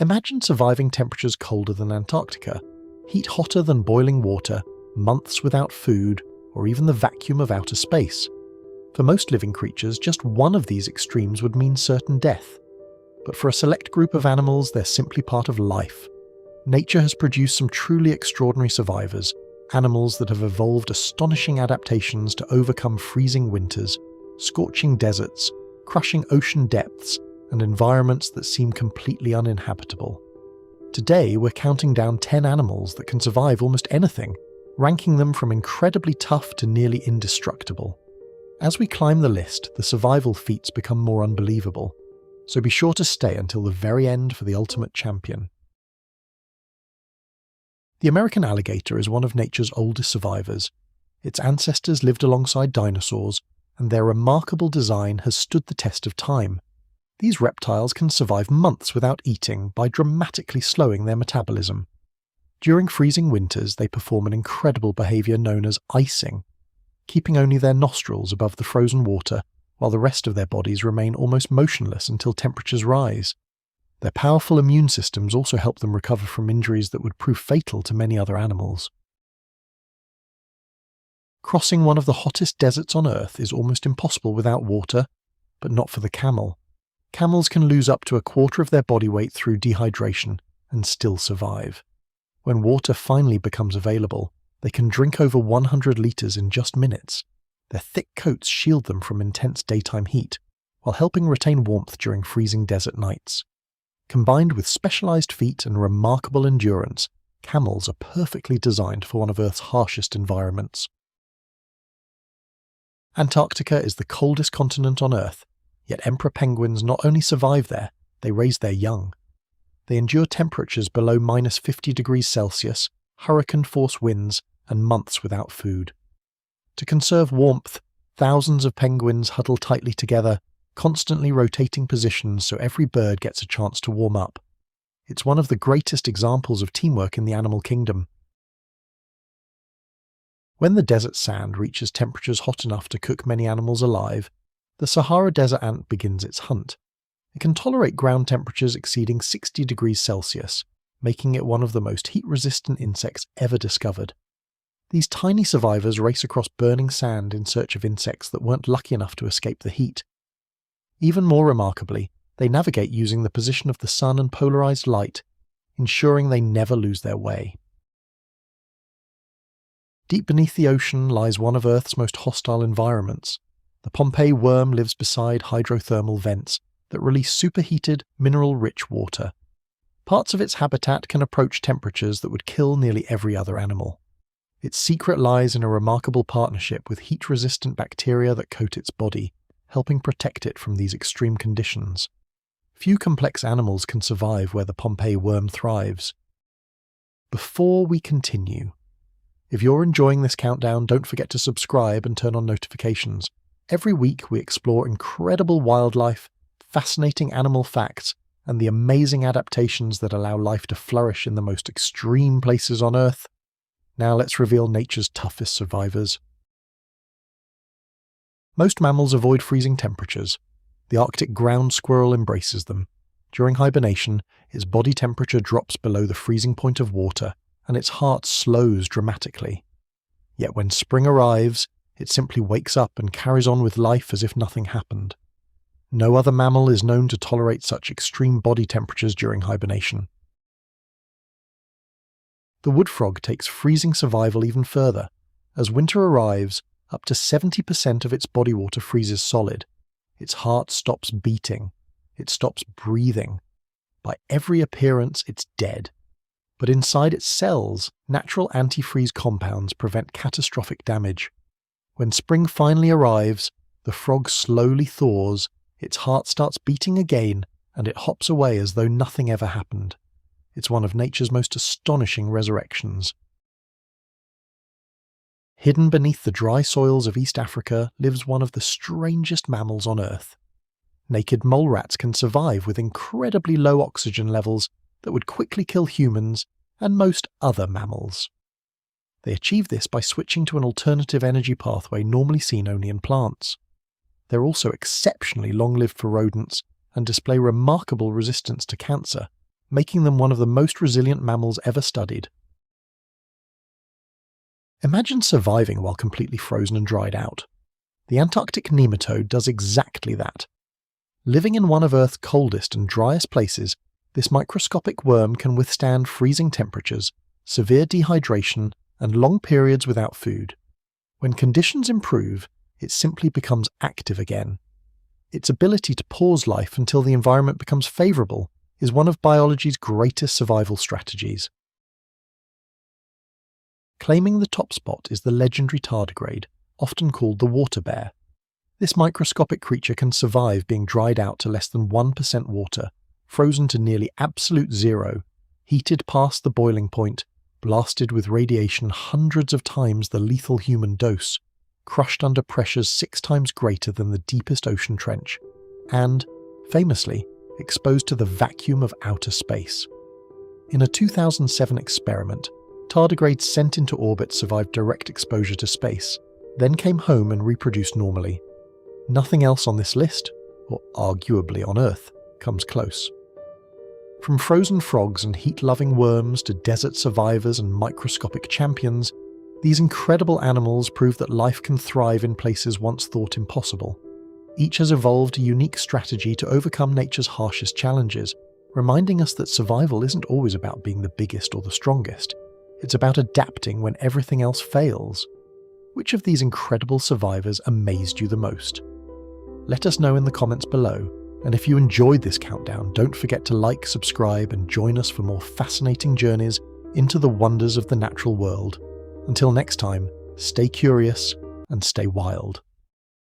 Imagine surviving temperatures colder than Antarctica, heat hotter than boiling water, months without food, or even the vacuum of outer space. For most living creatures, just one of these extremes would mean certain death. But for a select group of animals, they're simply part of life. Nature has produced some truly extraordinary survivors, animals that have evolved astonishing adaptations to overcome freezing winters, scorching deserts, crushing ocean depths, and environments that seem completely uninhabitable. Today, we're counting down 10 animals that can survive almost anything, ranking them from incredibly tough to nearly indestructible. As we climb the list, the survival feats become more unbelievable, so be sure to stay until the very end for the ultimate champion. The American alligator is one of nature's oldest survivors. Its ancestors lived alongside dinosaurs, and their remarkable design has stood the test of time. These reptiles can survive months without eating by dramatically slowing their metabolism. During freezing winters, they perform an incredible behaviour known as icing, keeping only their nostrils above the frozen water, while the rest of their bodies remain almost motionless until temperatures rise. Their powerful immune systems also help them recover from injuries that would prove fatal to many other animals. Crossing one of the hottest deserts on Earth is almost impossible without water, but not for the camel. Camels can lose up to a quarter of their body weight through dehydration and still survive. When water finally becomes available, they can drink over 100 litres in just minutes. Their thick coats shield them from intense daytime heat, while helping retain warmth during freezing desert nights. Combined with specialised feet and remarkable endurance, camels are perfectly designed for one of Earth's harshest environments. Antarctica is the coldest continent on Earth, yet emperor penguins not only survive there, they raise their young. They endure temperatures below -50 degrees Celsius, hurricane-force winds, and months without food. To conserve warmth, thousands of penguins huddle tightly together, constantly rotating positions so every bird gets a chance to warm up. It's one of the greatest examples of teamwork in the animal kingdom. When the desert sand reaches temperatures hot enough to cook many animals alive, the Sahara Desert ant begins its hunt. It can tolerate ground temperatures exceeding 60 degrees Celsius, making it one of the most heat-resistant insects ever discovered. These tiny survivors race across burning sand in search of insects that weren't lucky enough to escape the heat. Even more remarkably, they navigate using the position of the sun and polarized light, ensuring they never lose their way. Deep beneath the ocean lies one of Earth's most hostile environments. The Pompeii worm lives beside hydrothermal vents that release superheated, mineral-rich water. Parts of its habitat can approach temperatures that would kill nearly every other animal. Its secret lies in a remarkable partnership with heat-resistant bacteria that coat its body, helping protect it from these extreme conditions. Few complex animals can survive where the Pompeii worm thrives. Before we continue, if you're enjoying this countdown, don't forget to subscribe and turn on notifications. Every week we explore incredible wildlife, fascinating animal facts, and the amazing adaptations that allow life to flourish in the most extreme places on Earth. Now let's reveal nature's toughest survivors. Most mammals avoid freezing temperatures. The Arctic ground squirrel embraces them. During hibernation, its body temperature drops below the freezing point of water, and its heart slows dramatically. Yet when spring arrives, it simply wakes up and carries on with life as if nothing happened. No other mammal is known to tolerate such extreme body temperatures during hibernation. The wood frog takes freezing survival even further. As winter arrives, up to 70% of its body water freezes solid. Its heart stops beating. It stops breathing. By every appearance, it's dead. But inside its cells, natural antifreeze compounds prevent catastrophic damage. When spring finally arrives, the frog slowly thaws, its heart starts beating again, and it hops away as though nothing ever happened. It's one of nature's most astonishing resurrections. Hidden beneath the dry soils of East Africa lives one of the strangest mammals on Earth. Naked mole rats can survive with incredibly low oxygen levels that would quickly kill humans and most other mammals. They achieve this by switching to an alternative energy pathway normally seen only in plants. They're also exceptionally long-lived for rodents and display remarkable resistance to cancer, making them one of the most resilient mammals ever studied. Imagine surviving while completely frozen and dried out. The Antarctic nematode does exactly that. Living in one of Earth's coldest and driest places, this microscopic worm can withstand freezing temperatures, severe dehydration, and long periods without food. When conditions improve, it simply becomes active again. Its ability to pause life until the environment becomes favourable is one of biology's greatest survival strategies. Claiming the top spot is the legendary tardigrade, often called the water bear. This microscopic creature can survive being dried out to less than 1% water, frozen to nearly absolute zero, heated past the boiling point, blasted with radiation hundreds of times the lethal human dose, crushed under pressures 6 times greater than the deepest ocean trench, and, famously, exposed to the vacuum of outer space. In a 2007 experiment, tardigrades sent into orbit survived direct exposure to space, then came home and reproduced normally. Nothing else on this list, or arguably on Earth, comes close. From frozen frogs and heat-loving worms to desert survivors and microscopic champions, these incredible animals prove that life can thrive in places once thought impossible. Each has evolved a unique strategy to overcome nature's harshest challenges, reminding us that survival isn't always about being the biggest or the strongest. It's about adapting when everything else fails. Which of these incredible survivors amazed you the most? Let us know in the comments below, and if you enjoyed this countdown, don't forget to like, subscribe, and join us for more fascinating journeys into the wonders of the natural world. Until next time, stay curious and stay wild.